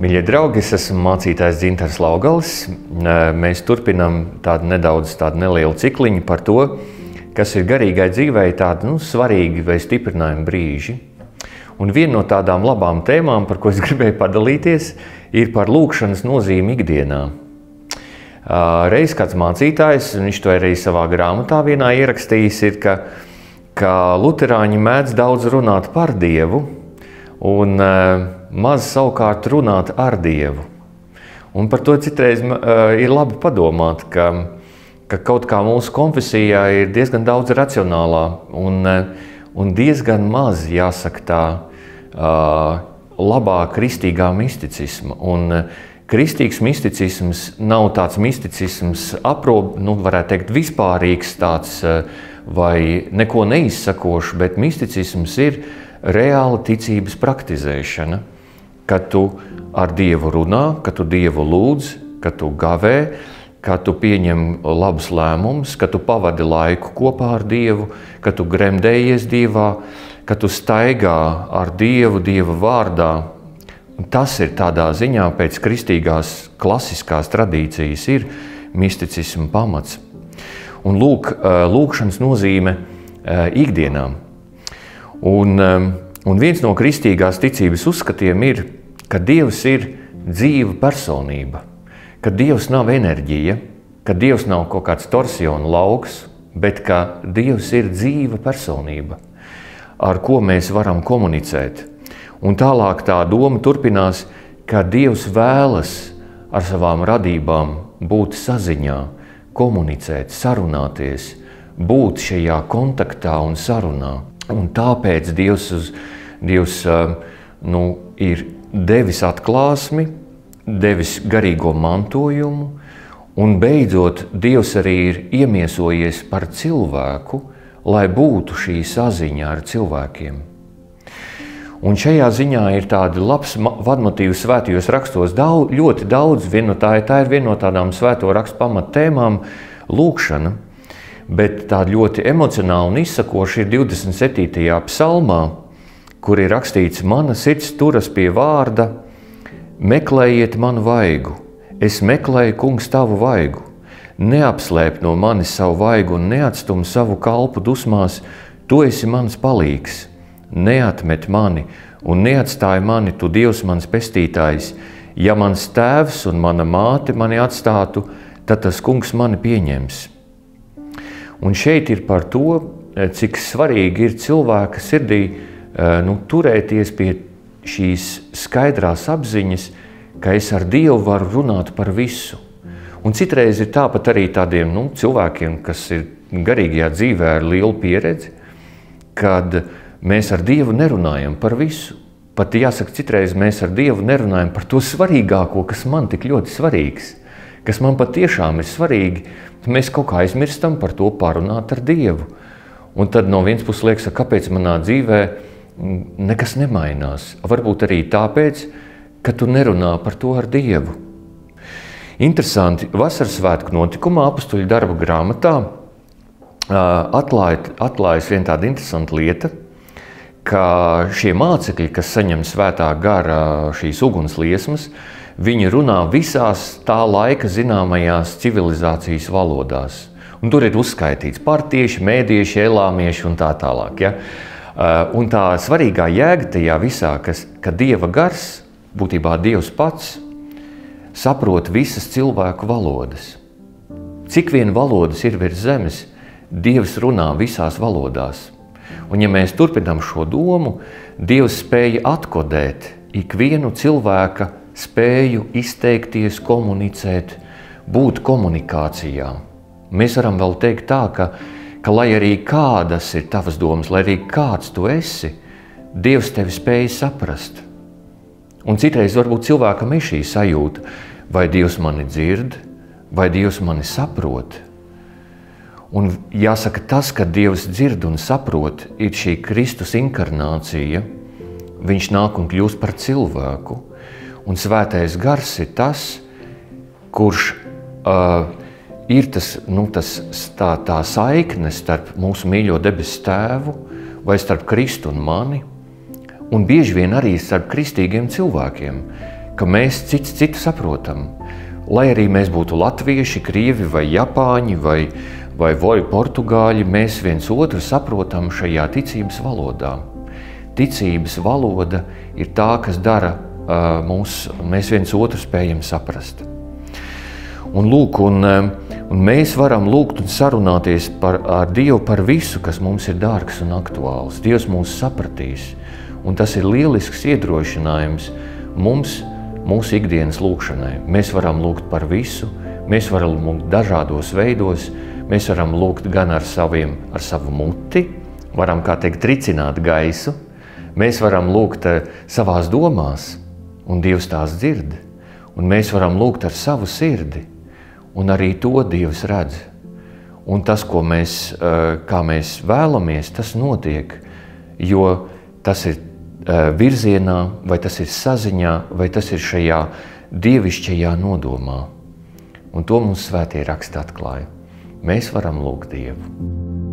Mīļie draugi, es esmu mācītājs Dzintars Laugalis. Mēs turpinām tādu nelielu cikliņu par to, kas ir garīgai dzīvei tādi svarīgi vai stiprinājumi brīži. Un viena no tādām labām tēmām, par ko es gribēju padalīties, ir par lūgšanas nozīmi ikdienā. Reiz kāds mācītājs, un viņš to arī savā grāmatā vienā ierakstījis, ir, ka luterāņi mēdz daudz runāt par Dievu un maz savukārt runāt ar Dievu. Un par to citreiz ir labi padomāt, ka kaut kā mūsu konfesijā ir diezgan daudz racionālā un diezgan maz, jāsaka tā, labā kristīgā misticisma. Un kristīgs misticisms nav tāds misticisms varētu teikt, vispārīgs tāds vai neko neizsakošs, bet misticisms ir reāla ticības praktizēšana, kad tu ar Dievu runā, kad tu Dievu lūdz, kad tu gavē, kad tu pieņem labus lēmumus, kad tu pavadi laiku kopā ar Dievu, kad tu gremdējies Dievā, kad tu staigā ar Dievu, Dieva vārdā. Tas ir tādā ziņā pēc kristīgās klasiskās tradīcijas ir misticisma pamats. Un lūgšanas nozīme ikdienā. Un viens no kristīgās ticības uzskatiem ir, ka Dievs ir dzīva personība, ka Dievs nav enerģija, ka Dievs nav kaut kāds torsiona lauks, bet ka Dievs ir dzīva personība, ar ko mēs varam komunicēt. Un tālāk tā doma turpinās, ka Dievs vēlas ar savām radībām būt saziņā, komunicēt, sarunāties, būt šajā kontaktā un sarunā. Un tāpēc Dievs ir devis atklāsmi, devis garīgo mantojumu, un beidzot Dievs arī ir iemiesojies par cilvēku, lai būtu šī saziņa ar cilvēkiem. Un šajā ziņā ir tādi labs vadmotīvs svētajos rakstos, ļoti daudz, tā ir viena no tādām svēto rakstu pamattēmām - lūgšana. Bet tā ļoti emocionāli un izsakoši ir 27. psalmā, kur ir rakstīts: mana sirds turas pie vārda, meklējiet manu vaigu, es meklēju, kungs, tavu vaigu. Neapslēp no manis savu vaigu un neatstum savu kalpu dusmās, tu esi mans palīgs. Neatmet mani un neatstāj mani, tu Dievs mans pestītājs. Ja mans tēvs un mana māte mani atstātu, tad tas kungs mani pieņems. Un šeit ir par to, cik svarīgi ir cilvēka sirdī turēties pie šīs skaidrās apziņas, ka es ar Dievu varu runāt par visu. Un citreiz ir tāpat arī tādiem cilvēkiem, kas ir garīgajā dzīvē ar lielu pieredzi, kad mēs ar Dievu nerunājam par visu. Pat jāsaka, citreiz mēs ar Dievu nerunājam par to svarīgāko, kas man tik ļoti svarīgs, kas man patiešām ir svarīgi. Mēs kaut kā aizmirstam par to parunāt ar Dievu. Un tad no vienas puses liekas, kāpēc manā dzīvē nekas nemainās. Varbūt arī tāpēc, ka tu nerunā par to ar Dievu. Interesanti, vasaras svētku notikumā Apostoļu darbu grāmatā atklājas viena tāda interesanta lieta, ka šie mācekļi, kas saņem svētā gara šīs ugunsliesmas, viņi runā visās tā laika zināmajās civilizācijas valodās. Un tur ir uzskaitīts partieši, mēdieši, elāmieši un tā tālāk. Ja? Un tā svarīgā jēga tajā visā, ka Dieva gars, būtībā Dievs pats, saprot visas cilvēku valodas. Cik vien valodas ir virs zemes, Dievs runā visās valodās. Un ja mēs turpinām šo domu, Dievs spēja atkodēt ikvienu cilvēka spēju izteikties, komunicēt, būt komunikācijā. Mēs varam vēl teikt tā, ka lai arī kādas ir tavas domas, lai arī kāds tu esi, Dievs tevi spēja saprast. Un citreiz varbūt cilvēkam ir šī sajūta, vai Dievs mani dzird, vai Dievs mani saprot. Un jāsaka, tas, ka Dievs dzird un saprot, ir šī Kristus inkarnācija. Viņš nāk un kļūst par cilvēku. Un svētais gars ir tas, kurš ir tā saikne starp mūsu mīļo debesu tēvu vai starp Kristu un mani, un bieži vien arī starp kristīgiem cilvēkiem, ka mēs citu saprotam. Lai arī mēs būtu latvieši, krievi vai japāņi vai portugāļi, mēs viens otru saprotam šajā ticības valodā. Ticības valoda ir tā, kas dara mēs viens otru spējam saprast. Un lūk, un mēs varam lūgt un sarunāties ar Dievu par visu, kas mums ir dārgs un aktuāls. Dievs mūs sapratīs, un tas ir lielisks iedrošinājums mums, mūsu ikdienas lūgšanai. Mēs varam lūgt par visu, mēs varam lūgt dažādos veidos, mēs varam lūgt gan ar savu muti, varam, kā teikt, tricināt gaisu, mēs varam lūgt savās domās, un Dievs tās dzird, un mēs varam lūgt ar savu sirdi, un arī to Dievs redz. Un tas, kā mēs vēlamies, tas notiek, jo tas ir virzienā, vai tas ir saziņā, vai tas ir šajā dievišķajā nodomā. Un to mums svētie raksti atklāja. Mēs varam lūgt Dievu.